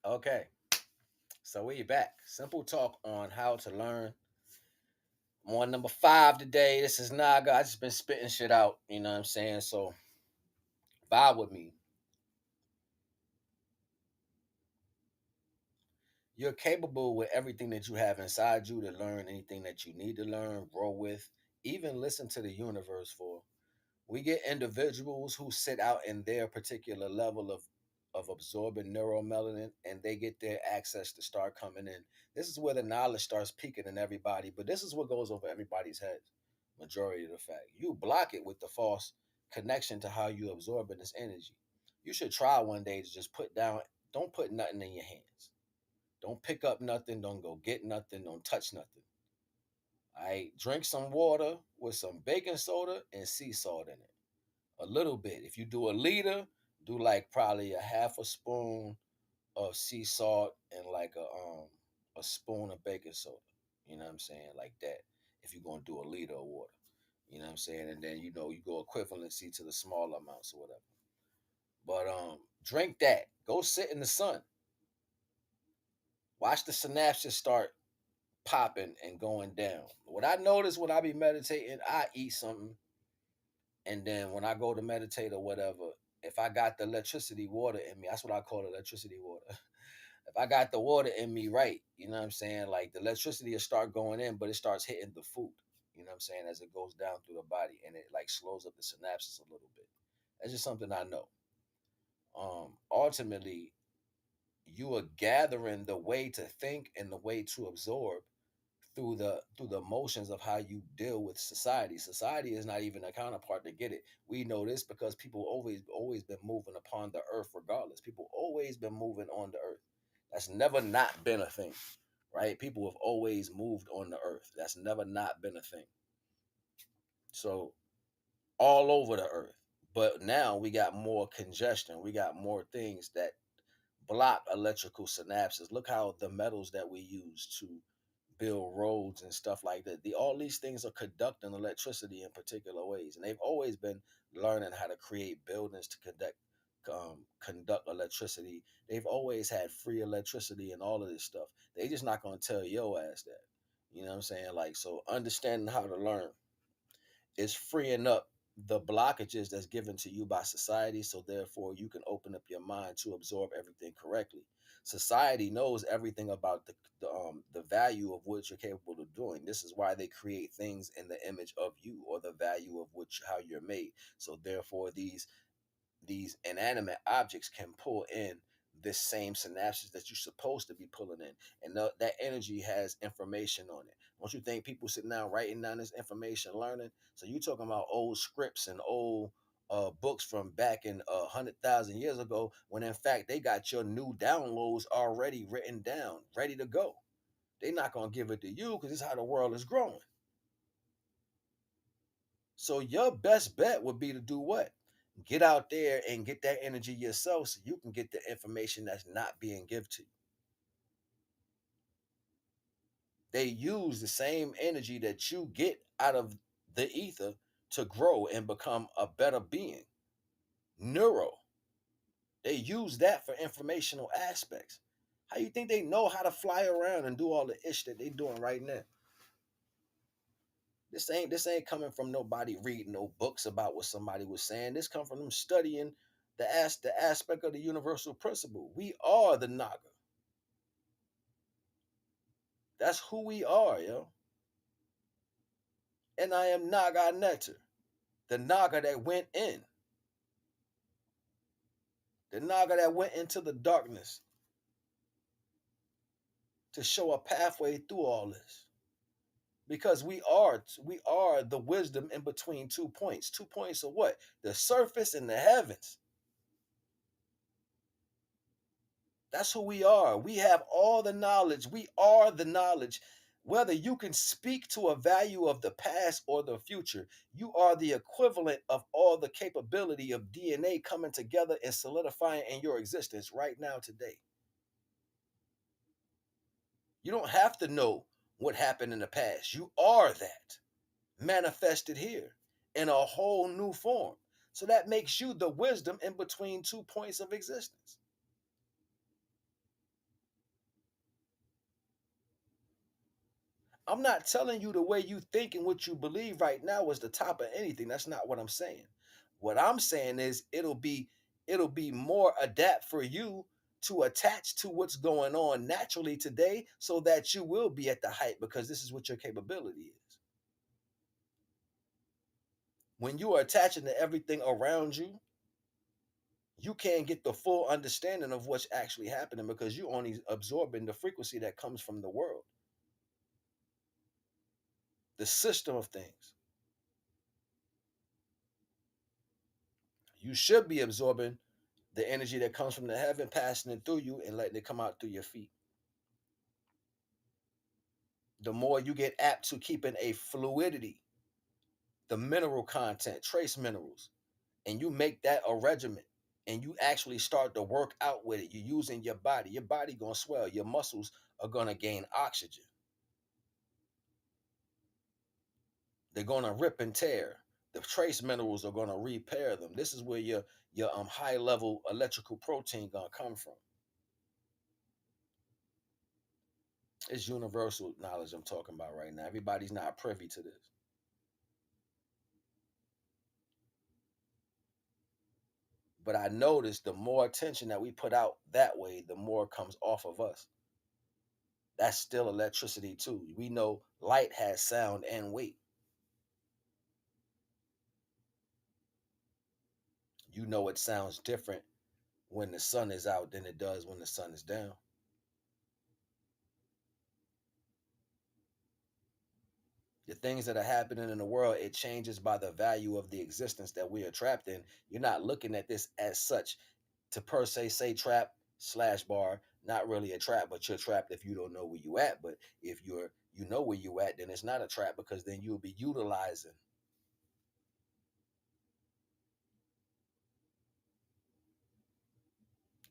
Okay, so we back. Simple talk on how to learn. I'm on number 5 today. This is Naga. I just been spitting shit out. You know what I'm saying? So vibe with me. You're capable with everything that you have inside you to learn anything that you need to learn, grow with, even listen to the universe for. We get individuals who sit out in their particular level of absorbing neuromelanin and they get their access to start coming in. This is where the knowledge starts peaking in everybody, but this is what goes over everybody's heads. Majority of the fact. You block it with the false connection to how you absorbing this energy. You should try one day to just put down, don't put nothing in your hands. Don't pick up nothing, don't go get nothing, don't touch nothing. All right, drink some water with some baking soda and sea salt in it a little bit. If you do a liter, do like probably a half a spoon of sea salt and like a spoon of baking soda. You know what I'm saying? Like that. If you're gonna do a liter of water. You know what I'm saying? And then you go equivalency to the smaller amounts or whatever. But drink that. Go sit in the sun. Watch the synapses start popping and going down. What I notice when I be meditating, I eat something and then when I go to meditate or whatever, if I got the electricity water in me, that's what I call electricity water. If I got the water in me right, you know what I'm saying? Like the electricity will start going in, but it starts hitting the food. You know what I'm saying? As it goes down through the body and it like slows up the synapses a little bit. That's just something I know. Ultimately, you are gathering the way to think and the way to absorb through the motions of how you deal with society. Society is not even a counterpart to get it. We know this because people always been moving upon the earth regardless. People always been moving on the earth. That's never not been a thing, right? People have always moved on the earth. That's never not been a thing. So all over the earth. But now we got more congestion. We got more things that block electrical synapses. Look how the metals that we use to build roads and stuff like that. All these things are conducting electricity in particular ways, and they've always been learning how to create buildings to conduct electricity. They've always had free electricity and all of this stuff. They just not gonna tell your ass that. You know what I'm saying? Like so, understanding how to learn is freeing up the blockages that's given to you by society, so therefore you can open up your mind to absorb everything correctly. Society knows everything about the value of what you're capable of doing. This is why they create things in the image of you or the value of which how you're made. So therefore these inanimate objects can pull in this same synapses that you're supposed to be pulling in, and that energy has information on it. Don't you think people sitting down writing down this information, learning? So you talking about old scripts and old books from back in 100,000 years ago, when in fact they got your new downloads already written down, ready to go. They're not gonna give it to you because this is how the world is growing. So your best bet would be to do what? Get out there and get that energy yourself so you can get the information that's not being given to you. They use the same energy that you get out of the ether to grow and become a better being. Neuro. They use that for informational aspects. How you think they know how to fly around and do all the ish that they doing right now? This ain't coming from nobody reading no books about what somebody was saying. This come from them studying the aspect of the universal principle. We are the Naga. That's who we are, yo. And I am NagaNeter, the Naga that went in, the Naga that went into the darkness to show a pathway through all this. Because we are the wisdom in between 2 points. 2 points of what? The surface and the heavens. That's who we are. We have all the knowledge. We are the knowledge. Whether you can speak to a value of the past or the future, you are the equivalent of all the capability of DNA coming together and solidifying in your existence right now today. You don't have to know what happened in the past. You are that manifested here in a whole new form. So that makes you the wisdom in between 2 points of existence. I'm not telling you the way you think and what you believe right now is the top of anything. That's not what I'm saying. What I'm saying is it'll be more adapt for you to attach to what's going on naturally today so that you will be at the height because this is what your capability is. When you are attaching to everything around you, you can't get the full understanding of what's actually happening because you're only absorbing the frequency that comes from the world, the system of things. You should be absorbing the energy that comes from the heaven, passing it through you and letting it come out through your feet. The more you get apt to keeping a fluidity, the mineral content, trace minerals, and you make that a regimen and you actually start to work out with it, you're using your body gonna swell, your muscles are gonna gain oxygen. They're gonna rip and tear. The trace minerals are gonna repair them. This is where your high level electrical protein gonna come from. It's universal knowledge I'm talking about right now. Everybody's not privy to this. But I noticed the more attention that we put out that way, the more comes off of us. That's still electricity too. We know light has sound and weight. You know it sounds different when the sun is out than it does when the sun is down. The things that are happening in the world, it changes by the value of the existence that we are trapped in. You're not looking at this as such to per se say trap slash bar, not really a trap, but you're trapped if you don't know where you at. But if you know where you at, then it's not a trap because then you'll be utilizing.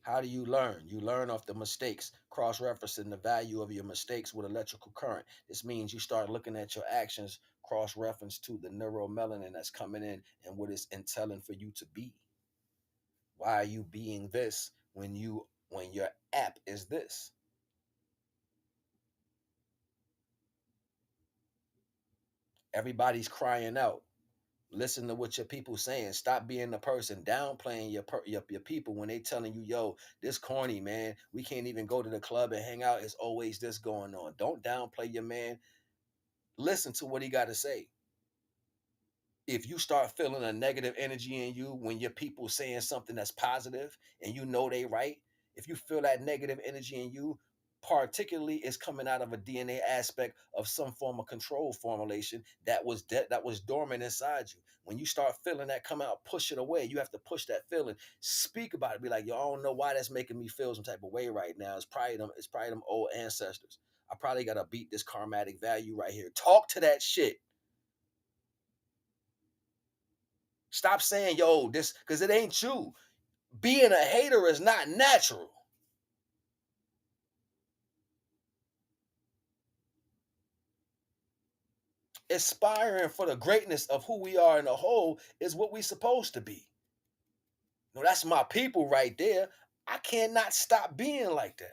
How do you learn? You learn off the mistakes, cross referencing the value of your mistakes with electrical current. This means you start looking at your actions, cross reference to the neuromelanin that's coming in and what it's intelling for you to be. Why are you being this when your app is this? Everybody's crying out. Listen to what your people saying. Stop being the person downplaying your people when they telling you, yo, this corny, man. We can't even go to the club and hang out. It's always this going on. Don't downplay your man. Listen to what he got to say. If you start feeling a negative energy in you when your people saying something that's positive and you know they right, if you feel that negative energy in you, particularly is coming out of a DNA aspect of some form of control formulation that was dormant inside you. When you start feeling that come out, push it away. You have to push that feeling. Speak about it. Be like, yo, I don't know why that's making me feel some type of way right now. It's probably them old ancestors. I probably gotta beat this karmatic value right here. Talk to that shit. Stop saying, yo, this, because it ain't you. Being a hater is not natural. Aspiring for the greatness of who we are in the whole is what we supposed to be. No, that's my people right there. I cannot stop being like that.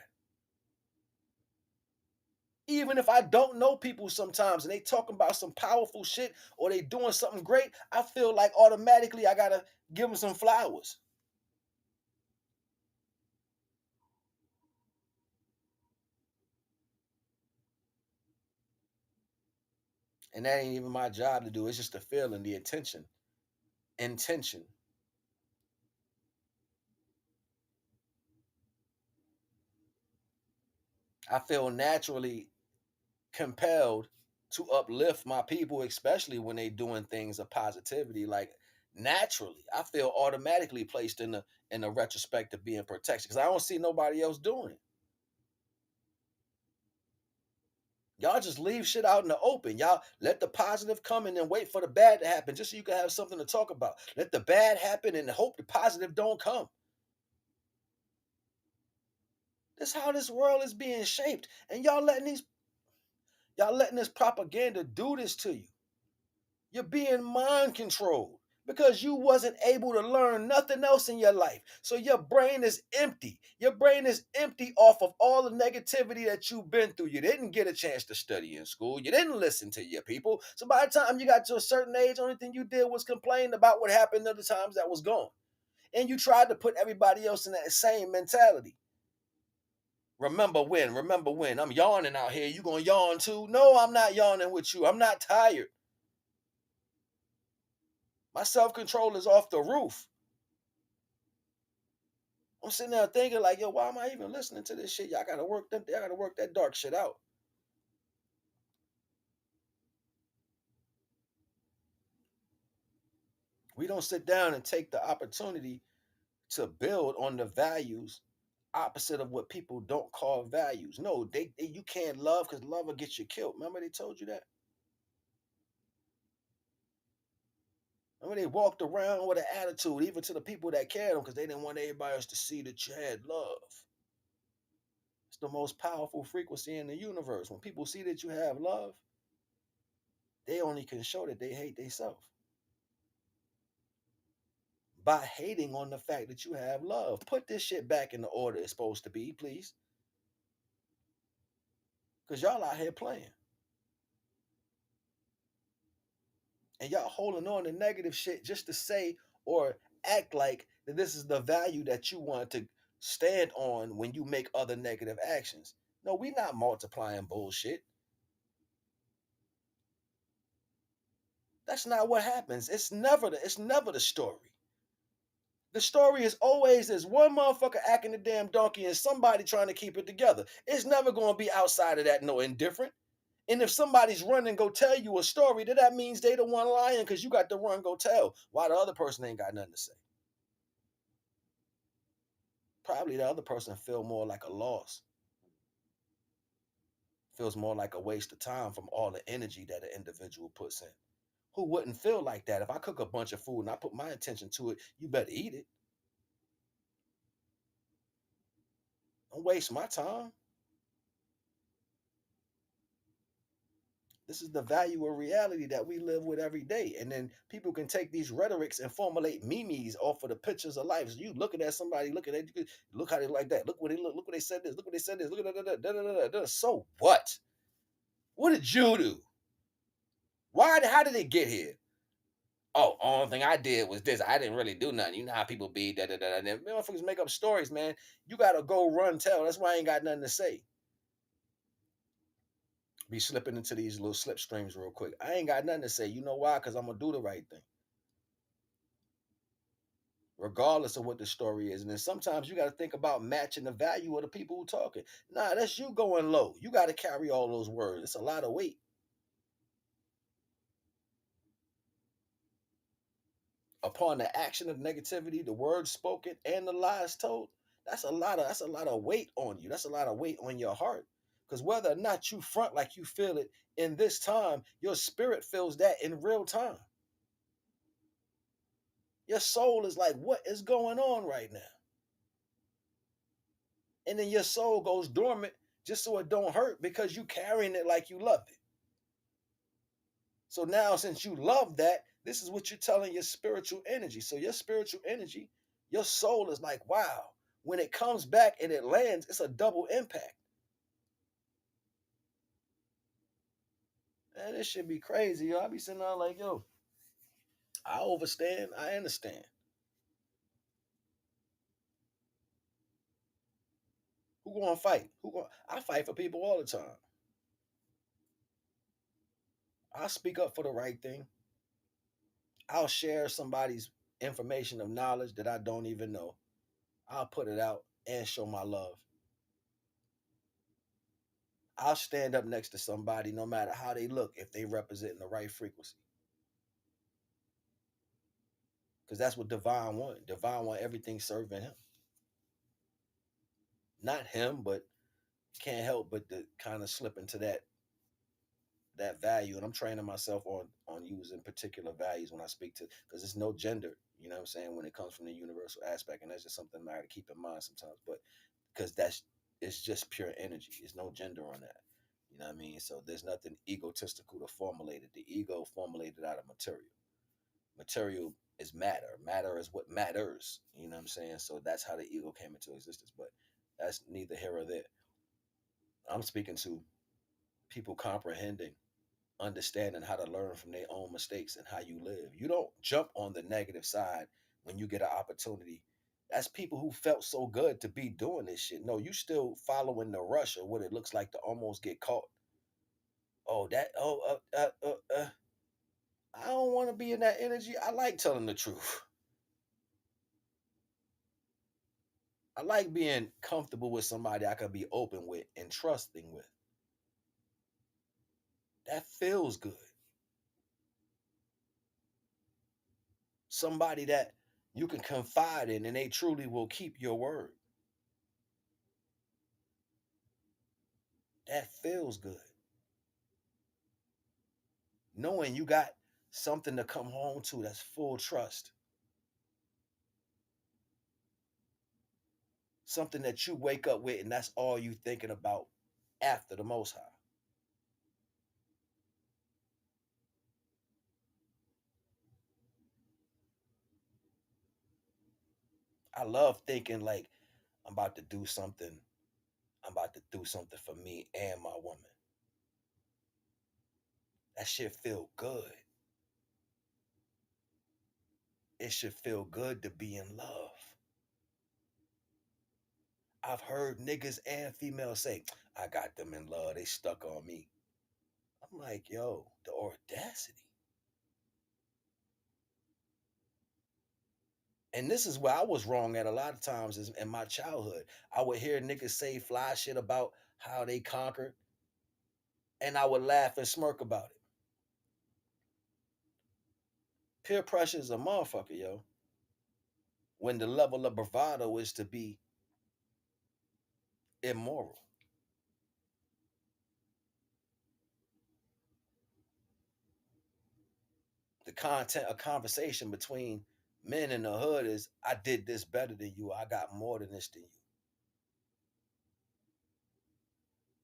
Even if I don't know people sometimes and they talking about some powerful shit or they doing something great, I feel like automatically I gotta give them some flowers. And that ain't even my job to do. It's just the feeling, the intention. Intention. I feel naturally compelled to uplift my people, especially when they doing things of positivity. Like naturally, I feel automatically placed in the retrospect of being protection because I don't see nobody else doing it. Y'all just leave shit out in the open. Y'all let the positive come and then wait for the bad to happen just so you can have something to talk about. Let the bad happen and hope the positive don't come. That's how this world is being shaped. And y'all letting this propaganda do this to you. You're being mind controlled. because you wasn't able to learn nothing else in your life. So your brain is empty. Your brain is empty off of all the negativity that you've been through. You didn't get a chance to study in school. You didn't listen to your people. So by the time you got to a certain age, only thing you did was complain about what happened other times that was gone. And you tried to put everybody else in that same mentality. Remember when? Remember when? I'm yawning out here. You gonna yawn too? No, I'm not yawning with you. I'm not tired. My self-control is off the roof. I'm sitting there thinking like, yo, why am I even listening to this shit? Y'all gotta work them. Y'all gotta work that dark shit out. We don't sit down and take the opportunity to build on the values opposite of what people don't call values. No, they you can't love because love will get you killed. Remember they told you that? Remember they walked around with an attitude, even to the people that cared them, because they didn't want everybody else to see that you had love. It's the most powerful frequency in the universe. When people see that you have love, they only can show that they hate themselves by hating on the fact that you have love. Put this shit back in the order it's supposed to be, please. Because y'all out here playing. And y'all holding on to negative shit just to say or act like that this is the value that you want to stand on when you make other negative actions. No, we not multiplying bullshit. That's not what happens. It's never the story. The story is always this one motherfucker acting a damn donkey and somebody trying to keep it together. It's never gonna be outside of that no indifferent. And if somebody's running go tell you a story, then that means they the one lying because you got to run go tell. Why the other person ain't got nothing to say? Probably the other person feel more like a loss. Feels more like a waste of time from all the energy that an individual puts in. Who wouldn't feel like that? If I cook a bunch of food and I put my attention to it, you better eat it. Don't waste my time. This is the value of reality that we live with every day. And then people can take these rhetorics and formulate memes off of the pictures of life. So you looking at somebody, looking at you, look how they like that. Look what they look. Look what they said this. Look what they said this. Look at that. So what? What did you do? Why? How did it get here? Oh, only thing I did was this. I didn't really do nothing. You know how people be. Da da da. And then motherfuckers make up stories, man. You gotta go run tell. That's why I ain't got nothing to say. Be slipping into these little slipstreams real quick. I ain't got nothing to say. You know why? Because I'm gonna do the right thing, regardless of what the story is. And then sometimes you got to think about matching the value of the people who talking. Nah, that's you going low. You got to carry all those words. It's a lot of weight upon the action of negativity, the words spoken, and the lies told. That's a lot of weight on you. That's a lot of weight on your heart. Because whether or not you front like you feel it in this time, your spirit feels that in real time. Your soul is like, what is going on right now? And then your soul goes dormant just so it don't hurt because you carrying it like you love it. So now since you love that, this is what you're telling your spiritual energy. So your spiritual energy, your soul is like, wow, when it comes back and it lands, it's a double impact. Man, this should be crazy, yo. I be sitting there like, yo, I overstand, I understand. Who gonna fight? I fight for people all the time. I speak up for the right thing. I'll share somebody's information of knowledge that I don't even know. I'll put it out and show my love. I'll stand up next to somebody no matter how they look if they represent the right frequency. Because that's what Divine want. Divine want everything serving him. Not him, but can't help but to kind of slip into that value. And I'm training myself on using particular values when I speak to, because there's no gender, you know what I'm saying, when it comes from the universal aspect. And that's just something I gotta keep in mind sometimes. But because that's it's just pure energy. There's no gender on that. You know what I mean? So there's nothing egotistical to formulate it. The ego formulated out of material. Material is matter. Matter is what matters. You know what I'm saying? So that's how the ego came into existence. But that's neither here or there. I'm speaking to people comprehending, understanding how to learn from their own mistakes and how you live. You don't jump on the negative side when you get an opportunity. That's people who felt so good to be doing this shit. No, you still following the rush of what it looks like to almost get caught. Oh, that, I don't want to be in that energy. I like telling the truth. I like being comfortable with somebody I can be open with and trusting with. That feels good. Somebody that you can confide in and they truly will keep your word. That feels good. Knowing you got something to come home to that's full trust. Something that you wake up with and that's all you thinking about after the Most High. I love thinking like I'm about to do something. I'm about to do something for me and my woman. That shit feel good. It should feel good to be in love. I've heard niggas and females say, I got them in love. They stuck on me. I'm like, yo, the audacity. And this is where I was wrong at a lot of times is in my childhood. I would hear niggas say fly shit about how they conquered, and I would laugh and smirk about it. Peer pressure is a motherfucker, yo. When the level of bravado is to be immoral. The content of conversation between men in the hood is I did this better than you. I got more than this than you.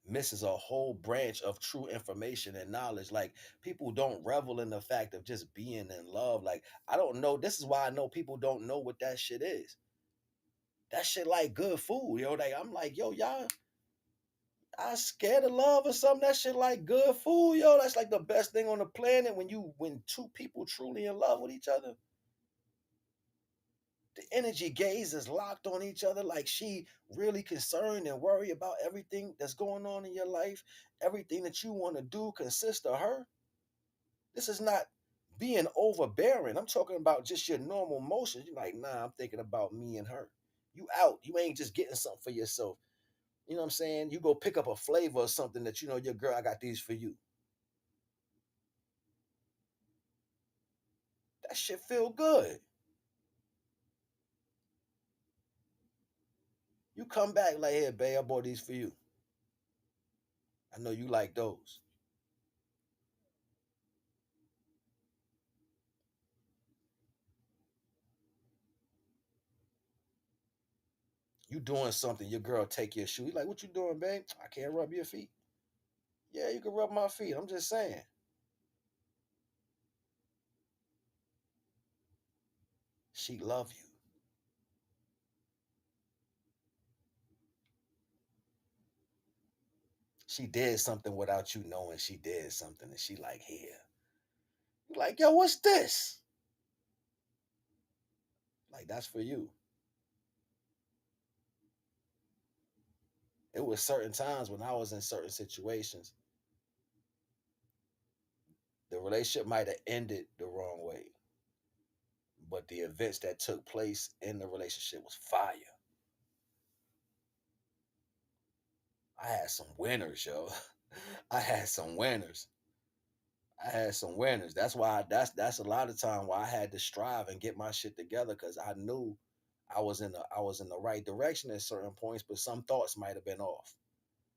Misses a whole branch of true information and knowledge. Like people don't revel in the fact of just being in love. Like I don't know. This is why I know people don't know what that shit is. That shit like good food, yo. Like I'm like, yo, y'all, I scared of love or something. That shit like good food, yo. That's like the best thing on the planet when two people truly in love with each other. The energy gaze is locked on each other, like she really concerned and worried about everything that's going on in your life. Everything that you want to do consists of her. This is not being overbearing. I'm talking about just your normal motions. You're like, nah, I'm thinking about me and her. You out. You ain't just getting something for yourself. You know what I'm saying? You go pick up a flavor or something that you know your girl, I got these for you. That shit feel good. You come back like, hey, babe, I bought these for you. I know you like those. You doing something, your girl take your shoe. You like, what you doing, babe? I can't rub your feet. Yeah, you can rub my feet. I'm just saying. She love you. She did something without you knowing she did something, and she like, here. You like, yo, what's this? Like, that's for you. It was certain times when I was in certain situations, the relationship might have ended the wrong way, but the events that took place in the relationship was fire. I had some winners, yo. I had some winners. I had some winners. That's why that's a lot of time why I had to strive and get my shit together because I knew I was in the right direction at certain points, but some thoughts might have been off.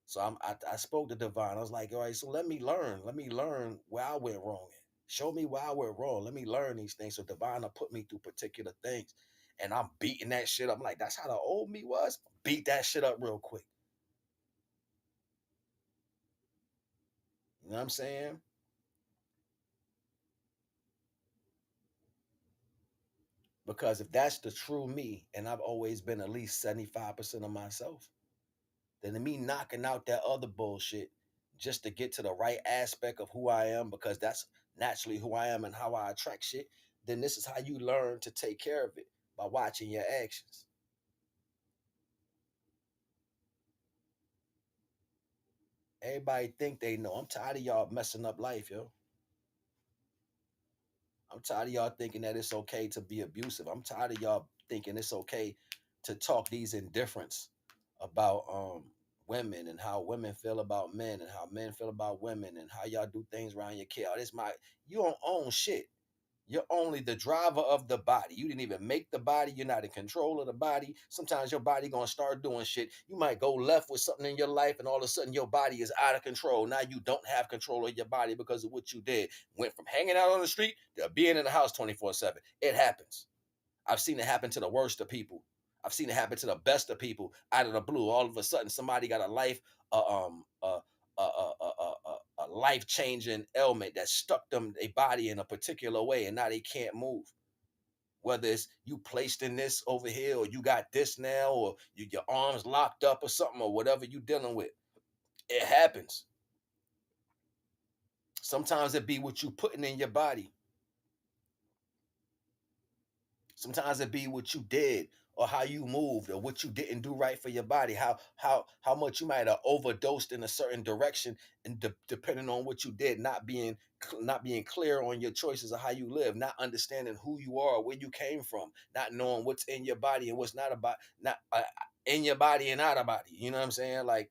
So I spoke to Divine. I was like, all right, so let me learn. Let me learn where I went wrong at. Show me where I went wrong. Let me learn these things. So Divine will put me through particular things. And I'm beating that shit up. I'm like, that's how the old me was. Beat that shit up real quick. You know what I'm saying? Because if that's the true me, and I've always been at least 75% of myself, then me knocking out that other bullshit just to get to the right aspect of who I am, because that's naturally who I am and how I attract shit, then this is how you learn to take care of it, by watching your actions. Everybody think they know. I'm tired of y'all messing up life, yo. I'm tired of y'all thinking that it's okay to be abusive. I'm tired of y'all thinking it's okay to talk these indifference about women, and how women feel about men, and how men feel about women, and how y'all do things around your kid. Oh, this my You don't own shit. You're only the driver of the body. You didn't even make the body. You're not in control of the body. Sometimes your body gonna start doing shit. You might go left with something in your life, and all of a sudden your body is out of control. Now you don't have control of your body because of what you did. Went from hanging out on the street to being in the house 24/7. It happens. I've seen it happen to the worst of people. I've seen it happen to the best of people. Out of the blue, all of a sudden, somebody got a life, a life changing ailment that stuck them a body in a particular way, and now they can't move. Whether it's you placed in this over here, or you got this now, or your arms locked up or something, or whatever you dealing with, it happens. Sometimes it be what you putting in your body. Sometimes it be what you did, or how you moved, or what you didn't do right for your body. How much you might have overdosed in a certain direction, and depending on what you did, not being clear on your choices of how you live, not understanding who you are, where you came from, not knowing what's in your body and what's not about, not in your body and out of body. You know what I'm saying? Like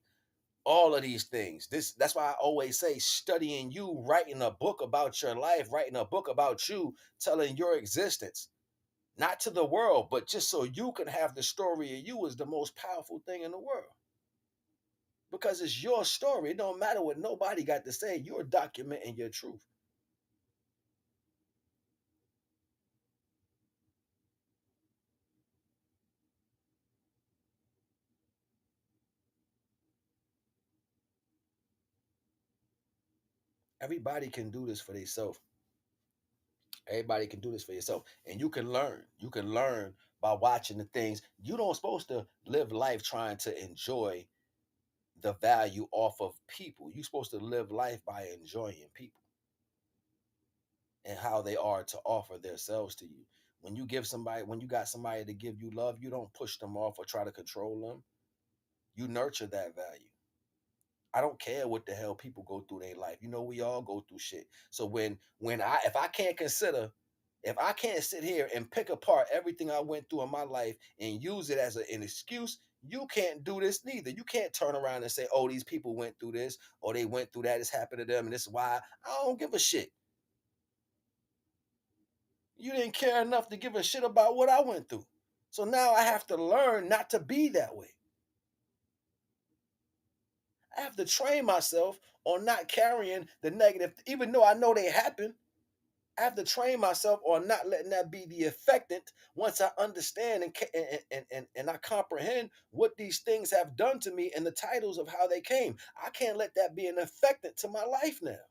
all of these things. That's why I always say studying you, writing a book about your life, writing a book about you, telling your existence, not to the world, but just so you can have the story of you, is the most powerful thing in the world. Because it's your story. It don't matter what nobody got to say. You're documenting your truth. Everybody can do this for themselves. Everybody can do this for yourself. And you can learn. You can learn by watching the things. You don't supposed to live life trying to enjoy the value off of people. You're supposed to live life by enjoying people and how they are to offer themselves to you. When you got somebody to give you love, you don't push them off or try to control them. You nurture that value. I don't care what the hell people go through their life. We all go through shit. So when I if I can't consider if I can't sit here and pick apart everything I went through in my life and use it as an excuse, you can't do this neither. You can't turn around and say, "Oh, these people went through this, or they went through that. It's happened to them, and this is why." I don't give a shit. You didn't care enough to give a shit about what I went through. So now I have to learn not to be that way. I have to train myself on not carrying the negative, even though I know they happen. I have to train myself on not letting that be the affectant once I understand and I comprehend what these things have done to me and the titles of how they came. I can't let that be an affectant to my life now.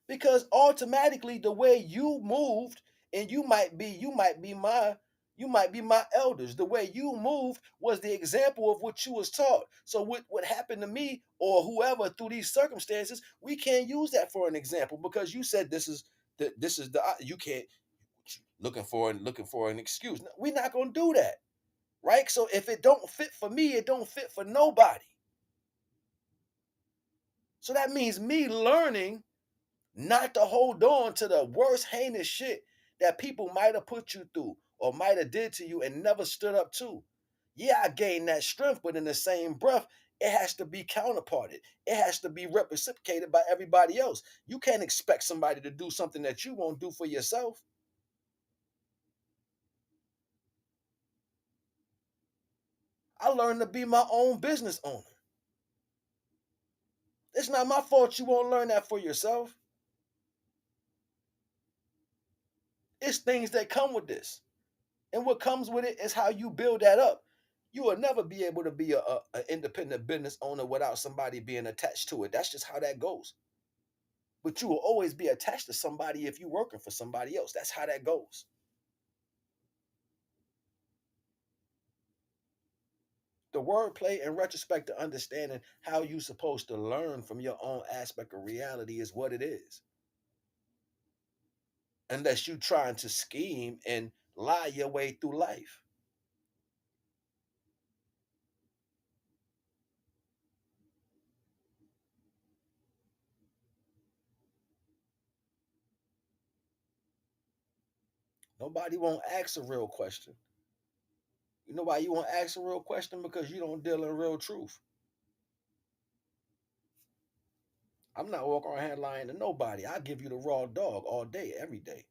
Because automatically the way you moved, and you might be my elders. The way you moved was the example of what you was taught. So what happened to me or whoever through these circumstances, we can't use that for an example, because you said this is the you can't, looking for an excuse. No, we're not going to do that. Right? So if it don't fit for me, it don't fit for nobody. So that means me learning not to hold on to the worst heinous shit that people might have put you through or might have did to you and never stood up to. Yeah, I gained that strength, but in the same breath, it has to be counterparted. It has to be reciprocated by everybody else. You can't expect somebody to do something that you won't do for yourself. I learned to be my own business owner. It's not my fault you won't learn that for yourself. It's things that come with this. And what comes with it is how you build that up. You will never be able to be an independent business owner without somebody being attached to it. That's just how that goes. But you will always be attached to somebody if you're working for somebody else. That's how that goes. The wordplay in retrospect to understanding how you supposed to learn from your own aspect of reality is what it is. Unless you trying to scheme and lie your way through life. Nobody won't ask a real question. You know why you won't ask a real question? Because you don't deal in real truth. I'm not walking around here lying to nobody. I give you the raw dog all day, every day.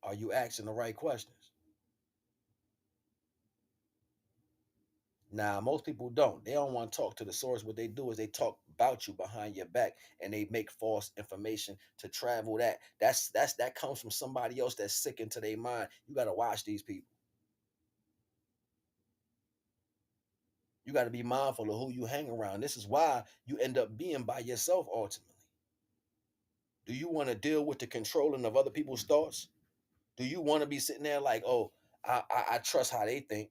Are you asking the right questions? Now, most people don't. They don't want to talk to the source. What they do is they talk about you behind your back and they make false information to travel that. That comes from somebody else that's sick into their mind. You got to watch these people. You got to be mindful of who you hang around. This is why you end up being by yourself ultimately. Do you want to deal with the controlling of other people's thoughts? Do you want to be sitting there like, oh, I trust how they think?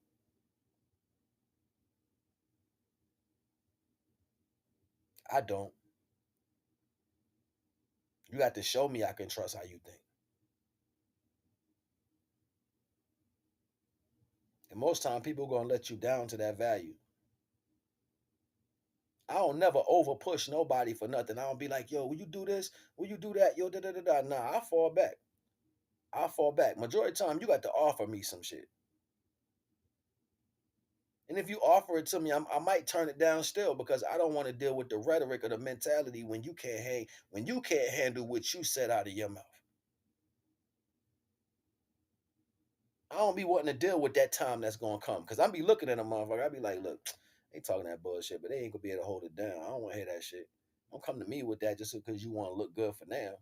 I don't. You got to show me I can trust how you think. And most time people gonna let you down to that value. I don't never over push nobody for nothing. I don't be like, yo, will you do this? Will you do that? Yo, da da da da. Nah, I fall back. I fall back. Majority of the time, you got to offer me some shit. And if you offer it to me, I might turn it down still because I don't want to deal with the rhetoric or the mentality when you can't hang, when you can't handle what you said out of your mouth. I don't be wanting to deal with that time that's gonna come because I'm be looking at a motherfucker. I be like, look, they talking that bullshit, but they ain't gonna be able to hold it down. I don't want to hear that shit. Don't come to me with that just because you want to look good for now.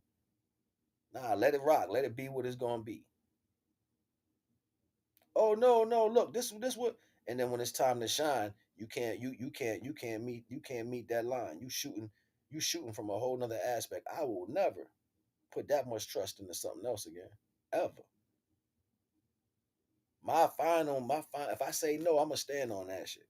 Nah, let it rock. Let it be what it's gonna be. Oh no, no, look, this what. And then when it's time to shine, you can't meet that line. You shooting from a whole nother aspect. I will never put that much trust into something else again, ever. If I say no, I'ma stand on that shit.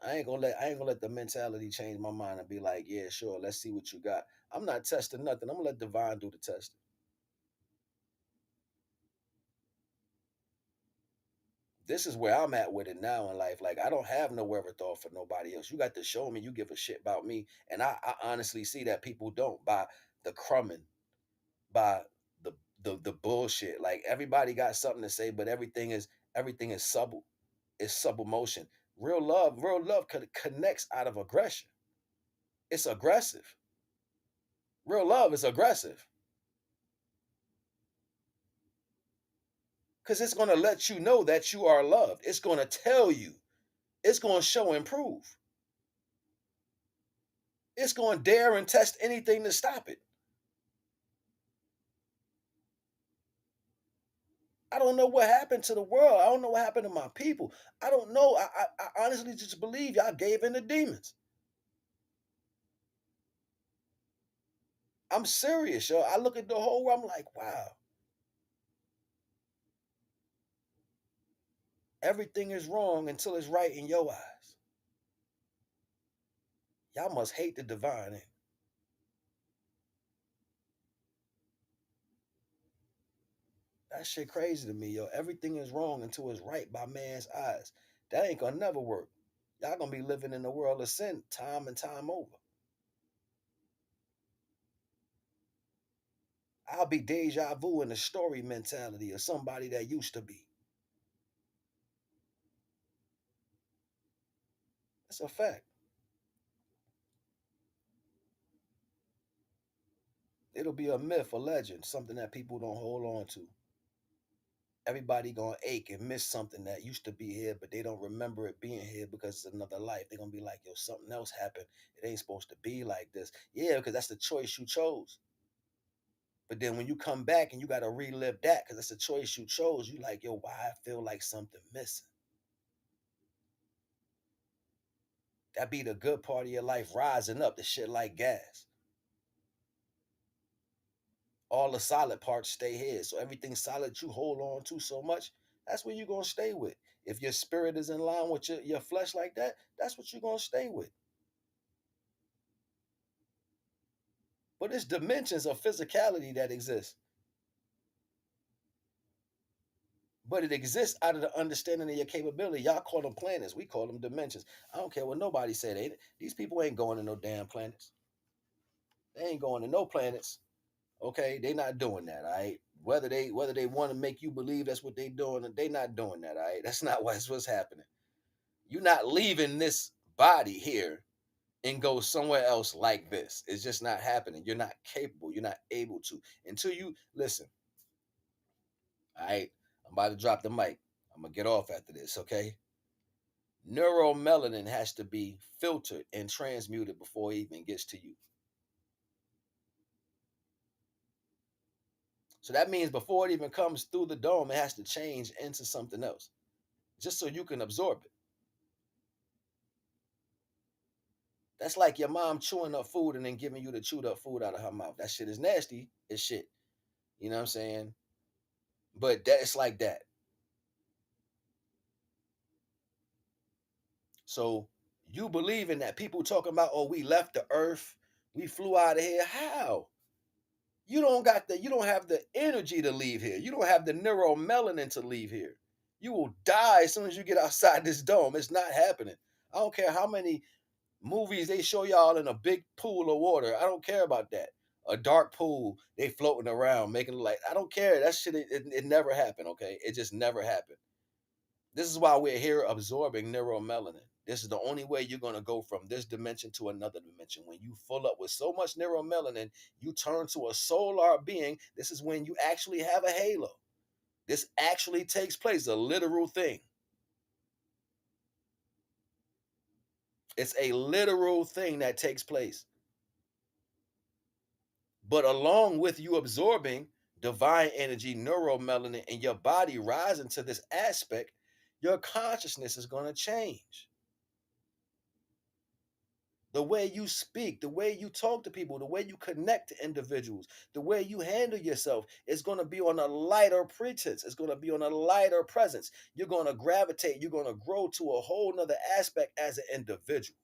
I ain't gonna let the mentality change my mind and be like, yeah, sure, let's see what you got. I'm not testing nothing. I'm gonna let divine do the testing. This is where I'm at with it now in life. Like I don't have no wherewithal for nobody else. You got to show me you give a shit about me. And I honestly see that people don't by the crumbing, by the the bullshit. Like everybody got something to say, but everything is subtle. It's subtle motion. Real love connects out of aggression. It's aggressive. Real love is aggressive because it's going to let you know that you are loved. It's going to tell you. It's going to show and prove. It's going to dare and test anything to stop it. I don't know what happened to the world. I don't know what happened to my people. I don't know. I honestly just believe y'all gave in to demons. I'm serious, yo. I look at the whole world. I'm like, wow, everything is wrong until it's right in your eyes. Y'all must hate the divine. That shit crazy to me, yo. Everything is wrong until it's right by man's eyes. That ain't gonna never work. Y'all gonna be living in the world of sin time and time over. I'll be deja vu in the story mentality of somebody that used to be. That's a fact. It'll be a myth, a legend, something that people don't hold on to. Everybody gonna ache and miss something that used to be here, but they don't remember it being here because it's another life. They're gonna be like, yo, something else happened. It ain't supposed to be like this. Yeah, because that's the choice you chose. But then when you come back and you gotta relive that because that's a choice you chose, you like, yo, why I feel like something missing. That be the good part of your life rising up. The shit like gas. All the solid parts stay here. So everything solid you hold on to so much, that's what you're gonna stay with. If your spirit is in line with your flesh like that, that's what you're gonna stay with. But it's dimensions of physicality that exist. But it exists out of the understanding of your capability. Y'all call them planets. We call them dimensions. I don't care what nobody said. These people ain't going to no damn planets. They ain't going to no planets. Okay, they not doing that. All right. Whether they want to make you believe that's what they doing, they not doing that. All right. That's not what's happening. You're not leaving this body here and go somewhere else like this. It's just not happening. You're not capable. You're not able to until you listen. All right. I'm about to drop the mic. I'm gonna get off after this. Okay. Neuromelanin has to be filtered and transmuted before it even gets to you. So that means before it even comes through the dome, it has to change into something else just so you can absorb it. That's like your mom chewing up food and then giving you the chewed up food out of her mouth. That shit is nasty as shit. You know what I'm saying? But it's like that. So you believe in that. People talking about, oh, we left the earth, we flew out of here. How? You don't have the energy to leave here. You don't have the neuromelanin to leave here. You will die as soon as you get outside this dome. It's not happening. I don't care how many movies they show y'all in a big pool of water. I don't care about that. A dark pool, they floating around, making it like I don't care. That shit, it never happened. Okay, it just never happened. This is why we're here absorbing neuromelanin. This is the only way you're going to go from this dimension to another dimension. When you full up with so much neuromelanin, you turn to a solar being. This is when you actually have a halo. This actually takes place, a literal thing. It's a literal thing that takes place. But along with you absorbing divine energy, neuromelanin, and your body rising to this aspect, your consciousness is going to change. The way you speak, the way you talk to people, the way you connect to individuals, the way you handle yourself is going to be on a lighter pretense. It's going to be on a lighter presence. You're going to gravitate, you're going to grow to a whole nother aspect as an individual.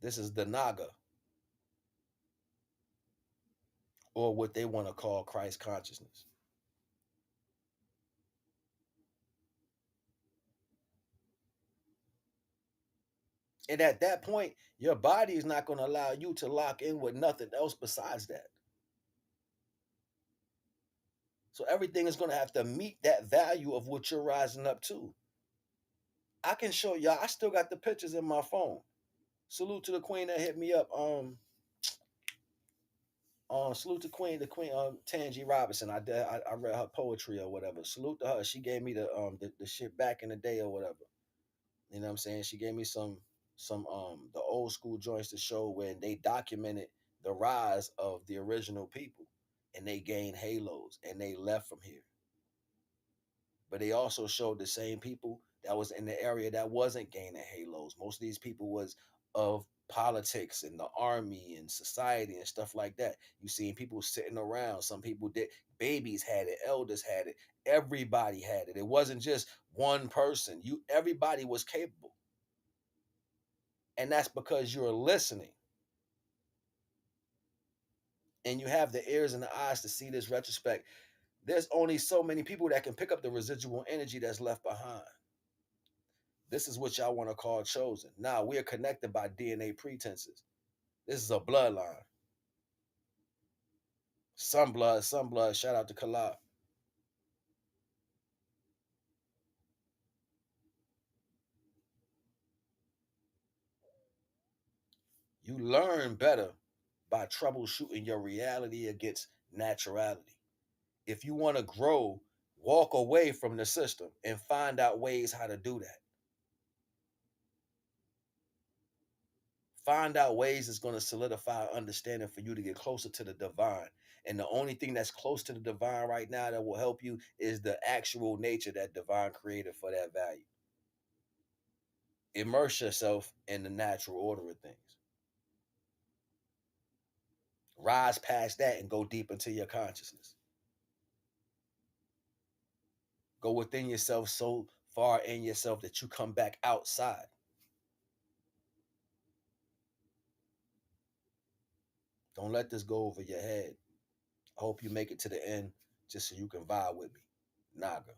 This is the Naga, or what they want to call Christ consciousness. And at that point, your body is not going to allow you to lock in with nothing else besides that. So everything is going to have to meet that value of what you're rising up to. I can show y'all. I still got the pictures in my phone. Salute to the queen that hit me up. Salute to the queen, Tangi Robinson. I read her poetry or whatever. Salute to her. She gave me the shit back in the day or whatever. You know what I'm saying? She gave me some the old school joints to show when they documented the rise of the original people and they gained halos and they left from here. But they also showed the same people that was in the area that wasn't gaining halos. Most of these people was of politics and the army and society and stuff like that. You seen people sitting around. Some people did. Babies had it. Elders had it. Everybody had it. It wasn't just one person. Everybody was capable. And that's because you're listening and you have the ears and the eyes to see this retrospect. There's only so many people that can pick up the residual energy that's left behind. This is what y'all want to call chosen. Now we are connected by DNA pretenses. This is a bloodline. Some blood, some blood. Shout out to Kalab. You learn better by troubleshooting your reality against naturality. If you want to grow, walk away from the system and find out ways how to do that. Find out ways that's going to solidify understanding for you to get closer to the divine. And the only thing that's close to the divine right now that will help you is the actual nature that divine created for that value. Immerse yourself in the natural order of things. Rise past that and go deep into your consciousness. Go within yourself so far in yourself that you come back outside. Don't let this go over your head. I hope you make it to the end just so you can vibe with me. Naga.